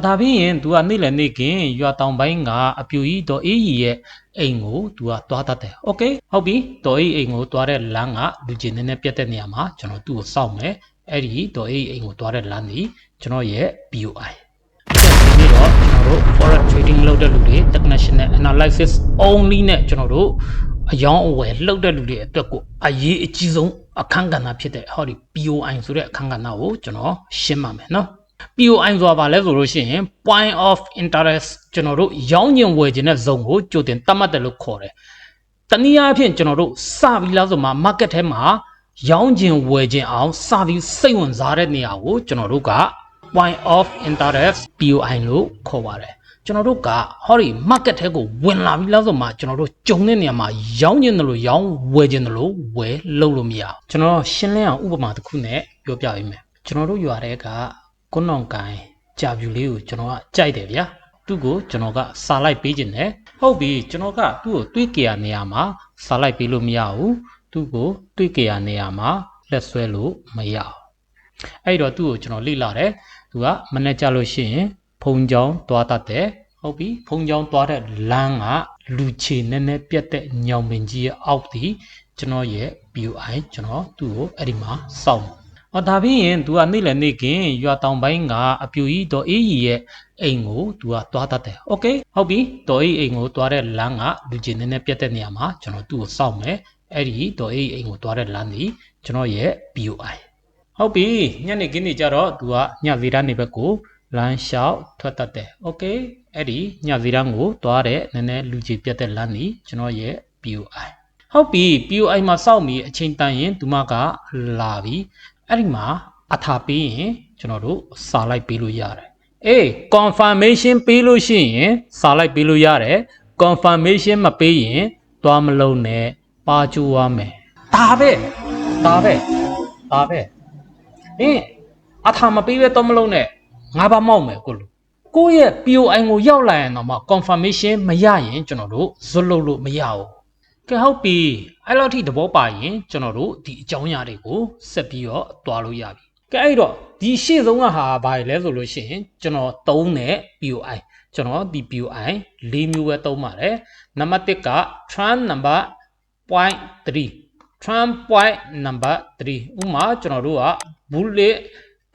ဒါပြီးရင် तू ကနေ့လည်နေ့ကင်ရွာတောင်ပိုင်းကအပြူကြီးဒေါ်အေးကြီးရဲ့အိမ်ကို तू ကသွားတတ်တယ်။ Okay ဟုတ်ပြီဒေါ်အေးအိမ်ကိုသွားတဲ့လမ်းကလူချင်းနည်းနည်းပြတ်တဲ့နေရာမှာကျွန်တော်သူ့ကိုစောင့်မယ်။အဲ့ဒီဒေါ်အေးအိမ်ကိုသွားတဲ့လမ်းဒီကျွန်တော်ရဲ့ POI ဒီနေ့တော့ကျွန်တော်တို့ forex trading လုပ်တဲ့လူတွေ technical analysis only နဲ့ကျွန်တော်တို့အယောင်းအဝယ်လှုပ်တဲ့လူတွေအတွက်ကိုအရေးအကြီးဆုံးအခန်းကဏ္ဍဖြစ်တဲ့ဟောဒီ POI ဆိုတဲ့အခန်းကဏ္ဍကိုကျွန်တော်ရှင်းပါမယ်နော်။ POI ဆိုတာဘာလဲဆိုလို့ရှိရင် point of interest ကျွန်တော်တို့ရောင်းကျင်ဝယ်ကျင်တဲ့ zone ကိုကြိုတင်သတ်မှတ်တယ်လို့ခေါ်တယ်။တနည်းအားဖြင့်ကျွန်တော်တို့စပြီးလားဆိုမှ market ထဲမှာရောင်းကျင်ဝယ်ကျင်အောင်စပြီးစိတ်ဝင်စားတဲ့နေရာကိုကျွန်တော်တို့က point of interest POI လို့ခေါ်ပါတယ်။ကျွန်တော်တို့ကဟောဒီ market ထဲကိုဝင်လာပြီးလားဆိုမှကျွန်တော်တို့ဂျုံတဲ့နေရာမှာရောင်းကျင်တယ်လို့ရောင်းဝယ်ကျင်တယ်လို့ဝယ်လုပ်လို့မရအောင်ကျွန်တော်ရှင်းလင်းအောင်ဥပမာတစ်ခုနဲ့ပြောပြပေးမယ်။ကျွန်တော်တို့ရွာတဲ့ကကွန်းအောင်ကိုင်ကြာပြူလေးကိုကျွန်တော်ကကြိုက်တယ်ဗျာသူ့ကိုကျွန်တော်ကစာလိုက်ပေးခြင်းနဲ့ဟုတ်ပြီကျွန်တော်ကသူ့ကိုတွေးကြရနေရာမှာစာလိုက်ပေးလို့မရဘူးသူ့ကိုတွေးကြရနေရာမှာလက်ဆွဲလို့မရအောင်အဲ့တော့သူ့ကိုကျွန်တော်လေ့လာတယ်သူကမနေ့ကြလို့ရှိရင်ဖုံချောင်းသွားတတ်တယ်ဟုတ်ပြီဖုံချောင်းသွားတဲ့လမ်းကလူချေနည်းနည်းပြတ်တဲ့ညောင်ပင်ကြီးရဲ့အောက်ဒီကျွန်တော်ရဲ့ POI ကျွန်တော်သူ့ကိုအဲ့ဒီမှာစောင့်ဒါပြီးရင် तू ကနေ့လည်နေ့ကင်ရွာတောင်ပိုင်းကအပြူကြီးဒေါ်အေးကြီးရဲ့အိမ်ကို तू ကသွားတတ်တယ်။ Okay ဟုတ်ပြီဒေါ်အေးအိမ်ကိုသွားတဲ့လမ်းကလူချင်းနည်းနည်းပြတ်တဲ့နေရာမှာကျွန်တော်သူ့ကိုစောင့်မယ်။အဲ့ဒီဒေါ်အေးအိမ်ကိုသွားတဲ့လမ်းဒီကျွန်တော်ရဲ့ POI ဟုတ်ပြီညနေခင်းနေကြတော့ तू ကညဇီရနေဘက်ကိုလမ်းလျှောက်ထွက်တတ်တယ်။ Okay အဲ့ဒီညဇီရကိုသွားတဲ့နည်းနည်းလူချင်းပြတ်တဲ့လမ်းဒီကျွန်တော်ရဲ့ POI ဟုတ်ပြီ POI မှာစောင့်ပြီးအချိန်တန်ရင် तू မကလာပြီအဲ့ဒီမှာအထာပေးရင်ကျွန်တော်တို့စာလိုက်ပေးလို့ရတယ်အေး confirmation ပေးလို့ရှိရင်စာလိုက်ပေးလို့ရတယ် confirmation မပေးရင်သွားမလုံးနဲ့ပါချိုးရမယ်ဒါပဲအထာမပေးပဲသွားမလုံးနဲ့ငါးပါးမောက်မယ်ကိုလူကိုယ့်ရဲ့ POI ကိုရောက်လာရင်တော့မှ confirmation မရရင်ကျွန်တော်တို့ဇွတ်လို့မရဘူးကဲဟုတ်ပြီအဲ့လောက်ထိသဘောပါရင်ကျွန်တော်တို့ဒီအကြောင်းအရာတွေကိုဆက်ပြီးတော့တွားလို့ရပြီကဲအဲ့တော့ဒီရှေ့ဆုံးကဟာဘာလဲဆိုလို့ရှိရင်ကျွန်တော်သုံးတဲ့ POI ကျွန်တော်ဒီ POI ၄မျိုးပဲသုံးပါတယ်နံပါတ်1က trend number 0.3 trend point number 3ဥမာကျွန်တော်တို့က bullet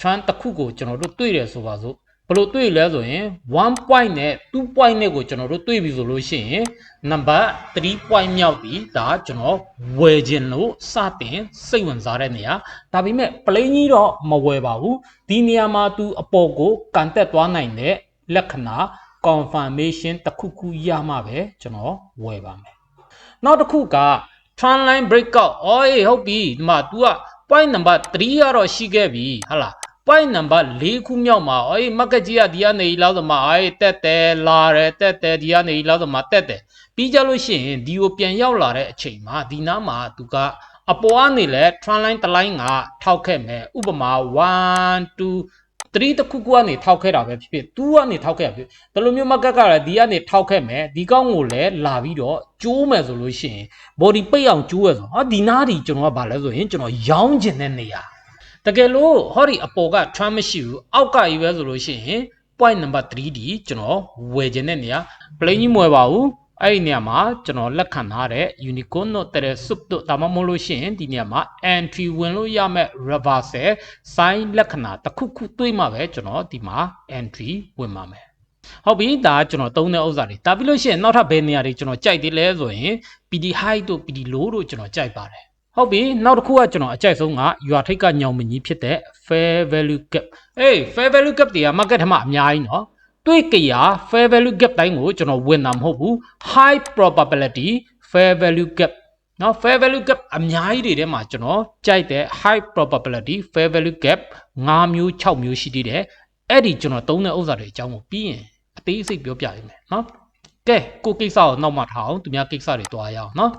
trend တစ်ခုကိုကျွန်တော်တို့တွေ့တယ်ဆိုပါစို့ဘယ်လိုတွေ့လဲဆိုရင်1 point နဲ့2 point နဲ့ကိုကျွန်တော်တို့တွေ့ပြီဆိုလို့ရှိရင်နံပါတ်3 point မြောက်ပြီဒါကျွန်တော်ဝယ်ခြင်းလို့စတင်စိတ်ဝင်စားတဲ့နေရာဒါပေမဲ့ plain ကြီးတော့မဝယ်ပါဘူးဒီနေရာမှာ तू အပေါ်ကိုကန်တက်သွားနိုင်တဲ့လက္ခဏာ confirmation တစ်ခုခုရမှပဲကျွန်တော်ဝယ်ပါမယ်နောက်တစ်ခုက trend line breakout ဟုတ်ပြီဒီမှာ तू က point number 3ကတော့ရှိခဲ့ပြီဟုတ်လားpoint number 4ခုမြောက်မှာmarket ကြီးကဒီကနေလောက်ဆိုမှတက်တယ်လာတယ်တက်တယ်ဒီကနေလောက်ဆိုမှတက်တယ်ပြီးကြလို့ရှိရင်ဒီကိုပြန်ရောက်လာတဲ့အချိန်မှာဒီနားမှာသူကအပေါ်ကနေလဲ trend line တစ်လိုင်းကထောက်ခဲ့မယ်ဥပမာ1 2 3တခုခုကနေထောက်ခဲ့တာပဲဖြစ်ဖြစ်2ကနေထောက်ခဲ့တာဖြစ်ဒီလိုမျိုး market ကလည်းဒီကနေထောက်ခဲ့မယ်ဒီကောင်းကိုလည်းလာပြီးတော့ကျိုးမယ်ဆိုလို့ရှိရင် body ပိတ်အောင်ကျိုးရဆိုဒီနားဒီကျွန်တော်ကဘာလဲဆိုရင်ကျွန်တော်ရောင်းကျင်တဲ့နေရာတကယ်လို့ဟောဒီအပေါ်က trend မရှိဘူးအောက်ကကြီးပဲဆိုလို့ရှိရင် point number 3ဒီကျွန်တော်ဝယ်ခြင်းတဲ့နေရာ plain ကြီးမဝယ်ပါဘူးအဲ့ဒီနေရာမှာကျွန်တော်လက်ခံထားတဲ့ unicorn တို့တဲ့ soup တို့ဒါမှမဟုတ်လို့ရှိရင်ဒီနေရာမှာ entry ဝင်လို့ရမဲ့ reversal sign လက္ခဏာတစ်ခုခုတွေ့မှပဲကျွန်တော်ဒီမှာ entry ဝင်ပါမယ်ဟုတ်ပြီဒါကျွန်တော်သုံးတဲ့ဥစ္စာတွေဒါပြီးလို့ရှိရင်နောက်ထပ်ဘယ်နေရာတွေကျွန်တော်ကြိုက်သေးလဲဆိုရင် PD high တို့ PD low တို့ကျွန်တော်ကြိုက်ပါတယ်ဟုတ်ပြီနောက်တစ်ခုကကျွန်တော်အကြိုက်ဆုံးကရွာထိပ်ကညောင်မင်းကြီးဖြစ်တဲ့ fair value gap fair value gap တွေက market ထဲမှာအများကြီးเนาะတွေ့ကြရ fair value gap တိုင်းကိုကျွန်တော်ဝင်တာမဟုတ်ဘူး high probability fair value gap เนาะ fair value gap အများကြီးတွေထဲမှာကျွန်တော်ကြိုက်တဲ့ high probability fair value gap 5မျိုး6မျိုးရှိသေးတယ်အဲ့ဒီကျွန်တော်သုံးတဲ့ဥစ္စာတွေအကြောင်းကိုပြီးရင်အသေးစိတ်ပြောပြရမယ်เนาะကဲကိုကိစ္စကိုနောက်မှထားအောင်သူများကိစ္စတွေတွားရအောင်เนาะ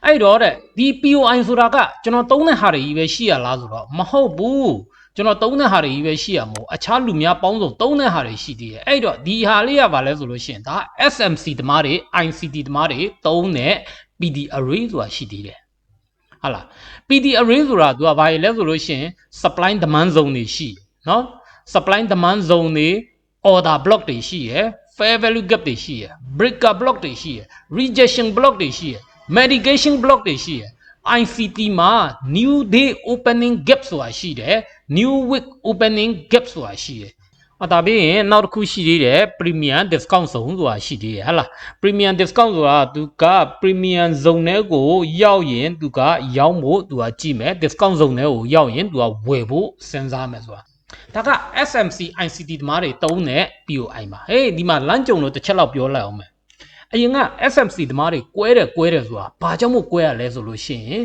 အဲ့တော့တဲ့ဒီ POI ဆိုတာကကျွန်တော်သုံးတဲ့ဟာတွေကြီးပဲရှိရလားဆိုတော့မဟုတ်ဘူးကျွန်တော်သုံးတဲ့ဟာတွေကြီးပဲရှိရမို့အခြားလူများပေါင်းစုံသုံးတဲ့ဟာတွေရှိသေးတယ်အဲ့တော့ဒီဟာလေးကဘာလဲဆိုလို့ရှိရင်ဒါ SMC သမားတွေ ICT သမားတွေသုံးတဲ့ PD array ဆိုတာရှိသေးတယ်ဟုတ်လား PD array ဆိုတာသူကဘာလဲဆိုလို့ရှိရင် supply demand zone တွေရှိเนาะ supply demand zone တွေ order block တွေရှိရယ် fair value gap တွေရှိရယ် breaker block တွေရှိရယ် rejection block တွေရှိရယ် medication block တွေရှိရယ် ICT မှာ new day opening gap ဆိုတာရှိတယ် new week opening gap ဆိုတာရှိတယ်ဒါပြီးရင်နောက်တစ်ခုရှိသေးတယ် premium discount zone ဆိုတာရှိသေးတယ်ဟဟလား premium discount ဆိုတာသူက premium zone နဲ့ကိုရောက်ရင်သူကရောင်းဖို့သူကကြည့်မယ် discount zone နဲ့ကိုရောက်ရင်သူကဝယ်ဖို့စဉ်းစားမယ်ဆိုတာဒါက SMC ICT သမားတွေတုံးတဲ့ POI မှာဟေးဒီမှာလမ်းကြုံလို့တစ်ချက်လောက်ပြောလိုက်အောင်မယ်အရင်က SMC သမားတွေကွဲတယ်ဆိုတာဘာကြောင့်မို့ကွဲရလဲဆိုလို့ရှိရင်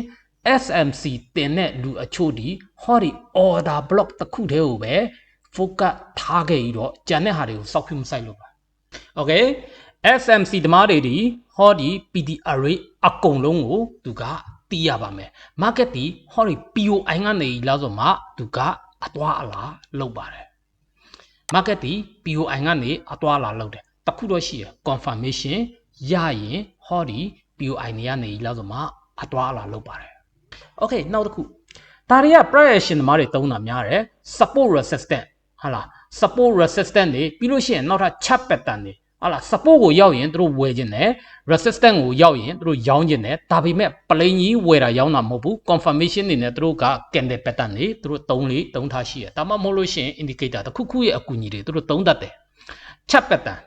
SMC တင်တဲ့လူအချို့ဒီဟောဒီ order block တစ်ခုတည်းကိုပဲ focus ထားခဲ့ပြီးတော့ကျန်တဲ့ဟာတွေကိုစောက်ခွင့်မဆိုင်လို့ပါ Okay SMC သမားတွေဒီဟောဒီ PDR အကုန်လုံးကိုသူကတီးရပါမယ် market ဒီဟောဒီ POI ကနေလာဆိုမှသူကအသွားအလာလုပ်ပါတယ် market ဒီ POI ကနေအသွားအလာလုပ်တယ်တခုတော့ရှိရ confirmation ရရင်ဟောဒီ POI နေကနေလာဆိုမှအသွားအလာလုပ်ပါတယ် Okay နောက်တစ်ခုဒါတွေက price action သမားတွေတုံးတာများတယ် support resistance ဟာလား support resistance တွေပြီးလို့ရှိရင်နောက်ထပ် chart pattern တွေဟာလား support ကိုရောက်ရင်တို့ဝယ်ခြင်းတယ် resistance ကိုရောက်ရင်တို့ရောင်းခြင်းတယ်ဒါပေမဲ့ plain ကြီးဝယ်တာရောင်းတာမဟုတ်ဘူး confirmation တွေနဲ့တို့က candle pattern တွေတို့တုံးထားရှိရဒါမှမဟုတ်လို့ရှိရင် indicator တစ်ခုခုရဲ့အကူအညီတွေတို့တုံးတတ်တယ် chart pattern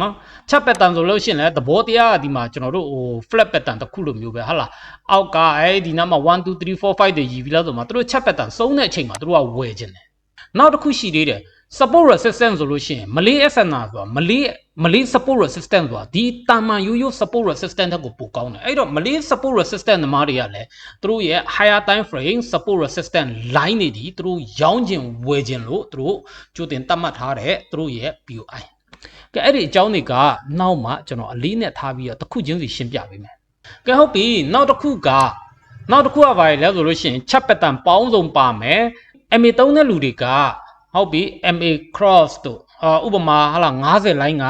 နော် chart pattern ဆိုလို့ရှိရင်လည်းသဘောတရားကဒီမှာကျွန်တော်တို့ဟို flat pattern တစ်ခုလိုမျိုးပဲဟာလားအောက်ကဒီနားမှာ1 2 3 4 5တွေရည်ပြီးလားဆိုမှတို့ chart pattern စုံတဲ့အချိန်မှာတို့ကဝယ်ခြင်းတယ်နောက်တစ်ခုရှိသေးတယ် support resistance ဆိုလို့ရှိရင်မလေး SNR ဆိုတာမလေး support resistance ဆိုတာဒီတာမန်ရိုး support resistance တက်ကိုပိုကောင်းတယ်အဲ့တော့မလေး support resistance သမားတွေကလည်းတို့ရဲ့ higher time frame support resistance line တွေဒီတို့ရောင်းခြင်းဝယ်ခြင်းလို့တို့ကြိုတင်သတ်မှတ်ထားတဲ့တို့ရဲ့ POI ကဲအဲ့ဒီအကြောင်းတွေကနောက်မှကျွန်တော်အလေးနဲ့ထားပြီးတော့တစ်ခုချင်းစီရှင်းပြပေးမယ်ကဲဟုတ်ပြီနောက်တစ်ခုကဘာလဲဆိုလို့ရှိရင် chart pattern ပေါင်းစုံပါမယ် MA သုံးတဲ့လူတွေကဟုတ်ပြီ MA cross တို့ဥပမာဟာလား90 line က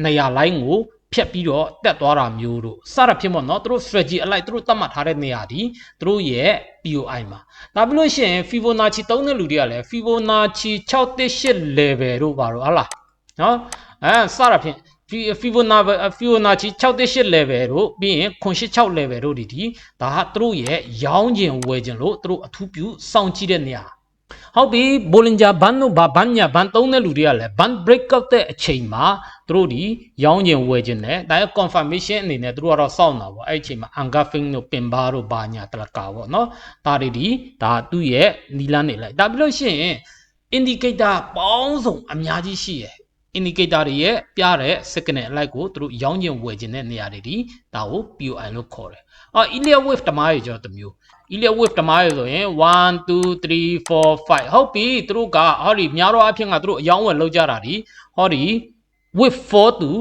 200 line ကိုဖြတ်ပြီးတော့တက်သွားတာမျိုးတို့စတာဖြစ်မို့နော်သူတို့ strategy အလိုက်သူတို့သတ်မှတ်ထားတဲ့နေရာဒီသူတို့ရဲ့ POI မှာဒါပြီးလို့ရှိရင် Fibonacci သုံးတဲ့လူတွေကလည်း Fibonacci 618 level တို့ပါတော့ဟာလားနော်စတာဖြစ်Fibonacci 618 level တို့ပြီးရင်986 level တို့ဒီဒါဟာသူတို့ရဲ့ရောင်းခြင်းဝယ်ခြင်းလို့သူတို့အထူးပြုစောင့်ကြည့်တဲ့နေရာဟုတ်ပြီ Bollinger Band တို့ဘာညာဘန်သုံးတဲ့လူတွေကလည်း band breakout တဲ့အချိန်မှာသူတို့ဒီရောင်းခြင်းဝယ်ခြင်းနဲ့ဒါရ confirmation အနေနဲ့သူတို့ကတော့စောင့်တာပေါ့အဲ့အချိန်မှာ engulfing တို့ pin bar တို့ဘာညာတလကာပေါ့နော်ဒါတွေဒီဒါသူ့ရဲ့နီလန်းနေလိုက်ဒါပြီးလို့ရှိရင် indicator ပေါင်းစုံအများကြီးရှိရယ် indicator တွေရဲ့ပြတဲ့ signal အလိုက်ကိုသူတို့ရောင်းခြင်းဝယ်ခြင်းတဲ့နေရာတွေဒီဒါကို POI လို့ခေါ်တယ်Elliott wave တမားရေကျွန်တော်တမျိုး Elliott wave တမားရေဆိုရင်1 2 3 4 5ဟုတ်ပြီသူတို့ကဟောဒီများတော့အဖြစ်ကသူတို့အယောင်းဝယ်လောက်ကြတာဒီဟောဒီ wave 4 to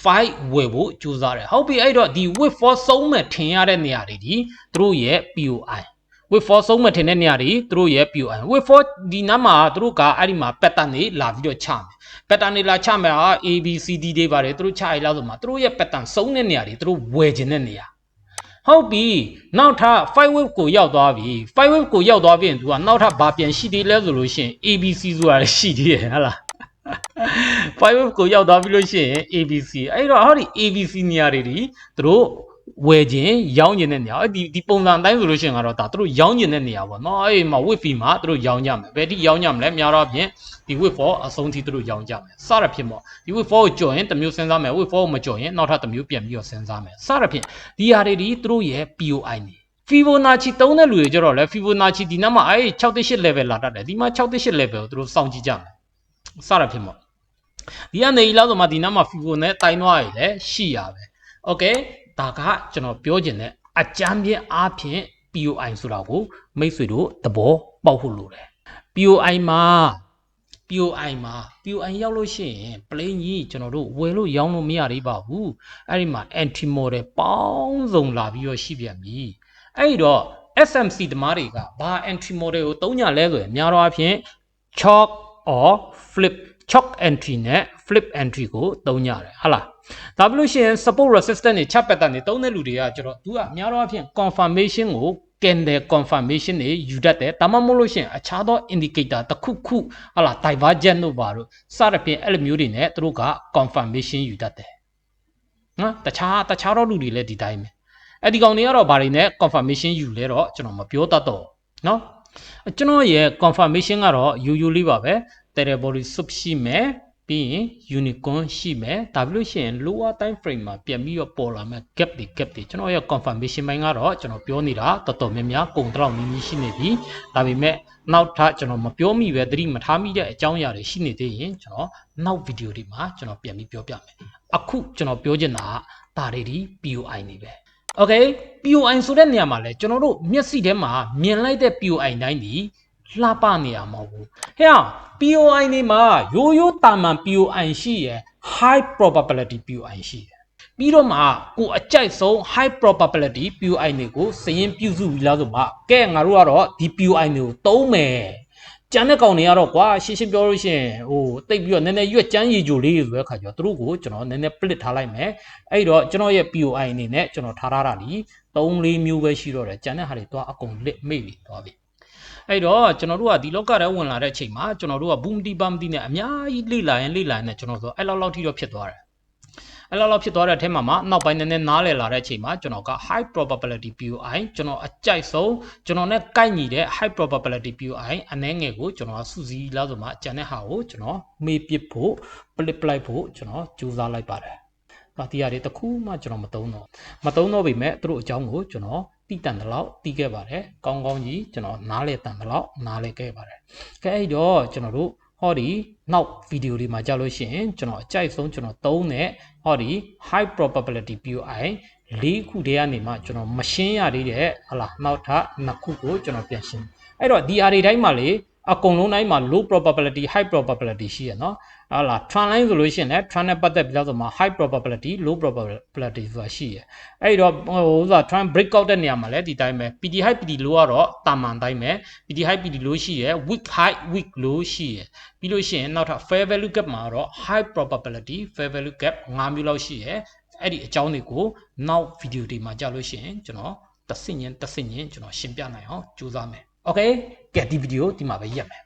5ဝယ်ဖို့ကြိုးစားတယ်ဟုတ်ပြီအဲ့တော့ဒီ wave 4ဆုံးမဲ့ထင်ရတဲ့နေရာတွေဒီသူတို့ရဲ့ POI wave 4ဆုံးမဲ့ထင်တဲ့နေရာတွေသူတို့ရဲ့ POI wave 4ဒီနားမှာသူတို့ကအဲ့ဒီမှာ pattern တွေလာပြီးတော့ချမယ် pattern တွေလာချမယ်A B C D တွေပါတယ်သူတို့ချရလောက်ဆိုမှာသူတို့ရဲ့ pattern ဆုံးတဲ့နေရာတွေသူတို့ဝယ်ခြင်းတဲ့နေရာဟုတ်ပြီနောက်ထပ်5 wave ကိုရောက်သွားပြီ5 wave ကိုရောက်သွားပြီသူကနောက်ထပ်ဘာပြန်ရှိသေးလဲဆိုလို့ရှိရင် ABC ဆိုတာလည်းရှိသေးတယ်ဟလား5 wave ကိုရောက်သွားပြီလို့ရှိရင် ABC အဲ့တော့ဟောဒီ ABC နေရာတွေဒီသူတို့ဝယ်ခြင်းရောင်းခြင်းတဲ့နေရာဒီပုံစံအတိုင်းဆိုလို့ရှိရင်ကတော့ဒါသူတို့ရောင်းခြင်းတဲ့နေရာပေါ့နော်အဲ့မှာ wave fee မှာသူတို့ရောင်းကြမယ်ဘယ်ထိရောင်းကြမလဲများတော့ဖြင့်ဒီ wave 4အဆုံးထိသူတို့ရောင်းကြမယ်စရဖြစ်မို့ဒီ wave 4ကိုကြော်ရင်တစ်မျိုးစဉ်းစားမယ် wave 4ကိုမကြော်ရင်နောက်ထပ်တစ်မျိုးပြန်ပြီးတော့စဉ်းစားမယ်စရဖြစ်ဒီဟာတွေဒီသူတို့ရဲ့ POI နေ Fibonacci သုံးတဲ့လူတွေကြတော့လဲ Fibonacci ဒီနားမှာ618 level လာတတ်တယ်ဒီမှာ618 level ကိုသူတို့စောင့်ကြည့်ကြမယ်စရဖြစ်မို့ဒီကနေလောက်ဆိုမှဒီနားမှာ Fibo နဲ့တိုင်းသွားရည်လဲရှိရပဲ Okayဒါကကျွန်တော်ပြောချင်တဲ့အကြမ်းပြင်းအားဖြင့် POI ဆိုတာကိုမိတ်ဆွေတို့သဘောပေါက်ဖို့လိုတယ် POI မှာ POI ရောက်လို့ရှိရင် plain ကြီးကျွန်တော်တို့ဝယ်လို့ရောင်းလို့မရသေးပါဘူးအဲ့ဒီမှာ anti model ပေါင်းစုံလာပြီးတော့ရှိပြန်ပြီအဲ့တော့ SMC သမားတွေကဘာ anti model ကိုသုံးကြလဲဆိုရင်များတော့အဖြစ် chalk or flip chalk entry နဲ့ flip entry ကိုသုံးကြတယ်ဟုတ်လားဒါပြီးလို့ရှိရင် support resistance တွေ chart pattern တွေသုံးတဲ့လူတွေကကျတော့သူကများတော့အဖြစ် confirmation ကို can the confirmation တွေယူတတ်တယ်ဒါမှမဟုတ်လို့ရှိရင်အခြားသော indicator တစ်ခုခုဟာလား divergent တို့ပါလို့စသဖြင့်အဲ့လိုမျိုးတွေနဲ့သူတို့က confirmation ယူတတ်တယ်နော်တခြားတော့လူတွေလည်းဒီတိုင်းပဲအဲ့ဒီကောင်တွေကတော့ဘာတွေနဲ့ confirmation ယူလဲတော့ကျွန်တော်မပြောတတ်တော့နော်ကျွန်တော်ရဲ့ confirmation ကတော့ရိုးရိုးလေးပါပဲ territory sub ရှိမယ်ပြီးရင် unicorn ရှိမယ်ဒါပြလို့ရှိရင် lower time frame မှာပြန်ပြီးတော့ပေါ်လာမယ် gap တွေကျွန်တော်ရဲ့ confirmation ပိုင်းကတော့ကျွန်တော်ပြောနေတာတော်တော်များများကုန်တော့နီးနီးရှိနေပြီဒါပေမဲ့နောက်ထပ်ကျွန်တော်မပြောမိပဲသတိမထားမိတဲ့အကြောင်းအရာတွေရှိနေသေးရင်ကျွန်တော်နောက်ဗီဒီယိုတွေမှာကျွန်တော်ပြန်ပြီးပြောပြမယ်အခုကျွန်တော်ပြောချင်တာကဒါတွေဒီ POI နေပဲ Okay POI ဆိုတဲ့နေရာမှာလဲကျွန်တော်တို့မျက်စိထဲမှာမြင်လိုက်တဲ့ POI တိုင်းဒီလှပနေရမှာဘူးဟဲ့ POI နေမှာရိုးတာမန် POI ရှိရယ် high probability POI ရှိရယ်ပြီးတော့မှကိုအကြိုက်ဆုံး high probability POI တွေကိုစရင်ပြုစုပြီးလားဆိုမှကဲငါတို့ကတော့ဒီ POI တွေကိုသုံးမယ်ကျန်တဲ့ကောင်တွေကတော့ကွာရှင်းပြောလို့ရှိရင်ဟိုတိတ်ပြီးတော့နည်းနည်းရွက်ကျန်းရည်ကြိုလေးဆိုတဲ့ခါကျတော့သူတို့ကိုကျွန်တော်နည်းနည်း split ထားလိုက်မယ်အဲ့တော့ကျွန်တော်ရဲ့ POI အနေနဲ့ကျွန်တော်ထားတာလी 3-4 မျိုးပဲရှိတော့တယ်ကျန်တဲ့ဟာတွေတော့အကုန်လစ်မိတ်ပြီးသွားပြီအဲ့တော့ကျွန်တော်တို့ကဒီလောကထဲဝင်လာတဲ့အချိန်မှာကျွန်တော်တို့ကဘူးမတီပါမတီနဲ့အများကြီးလေ့လာရင်နဲ့ကျွန်တော်ဆိုအဲ့လောက်ထိတော့ဖြစ်သွားတယ်အဲ့လောက်ဖြစ်သွားတဲ့အထက်မှာနောက်ပိုင်းနည်းနည်းနားလည်လာတဲ့အချိန်မှာကျွန်တော်က high probability POI ကျွန်တော်အကြိုက်ဆုံးကျွန်တော်နဲ့ကိုက်ညီတဲ့ high probability POI အနည်းငယ်ကိုကျွန်တော်စုစည်းလာဆိုမှကျန်တဲ့ဟာကိုကျွန်တော်မေးပစ်ဖို့ split လိုက်ဖို့ကျွန်တော်ကြိုးစားလိုက်ပါတယ်။ဒါတရားတွေတခုမှကျွန်တော်မသုံးတော့ပေမဲ့သူတို့အကြောင်းကိုကျွန်တော်တိတန်တလောက်တီးခဲ့ပါတယ်။ကောင်းကောင်းကြီးကျွန်တော်နားလေတန်တလောက်နားလေခဲ့ပါတယ်။ကဲအဲ့တော့ကျွန်တော်တို့ဟောဒီနောက်ဗီဒီယိုလေးမှာကြာလို့ရှိရင်ကျွန်တော်အကြိုက်ဆုံးကျွန်တော်သုံးတဲ့ဟောဒီ high probability POI 4ခုတည်းကနေမှကျွန်တော်မရှင်းရသေးတဲ့ဟလာနောက်ထပ်2ခုကိုကျွန်တော်ပြန်ရှင်းအဲ့တော့ဒီအရာတွေတိုင်းမှာလေအကုန်လုံးတိုင်းမှာ low probability high probability ရှိရနော်ဟလာ trend line ဆိုလို့ရှိရင်လည်း trend နဲ့ပတ်သက်ပြီးတော့ဆိုမှ high probability low probability ဆိုတာရှိရအဲ့တော့ဟိုဆိုတာ trend break out တဲ့နေရာမှာလည်းဒီတိုင်းပဲ PD high PD low ကတော့တာမန်တိုင်းပဲ PD high PD low ရှိရ weak high weak low ရှိရပြီးလို့ရှိရင်နောက်ထပ် fair value gap မှာတော့ high probability fair value gap 5မျိုးလောက်ရှိရအဲ့ဒီအကြောင်းတွေကိုနောက်ဗီဒီယိုတွေမှာကြာလို့ရှိရင်ကျွန်တော်တဆင့်ချင်းကျွန်တော်ရှင်းပြနိုင်အောင်ကြိုးစားမယ် Okay ကဲဒီဗီဒီယိုဒီမှာပဲရပ်မယ်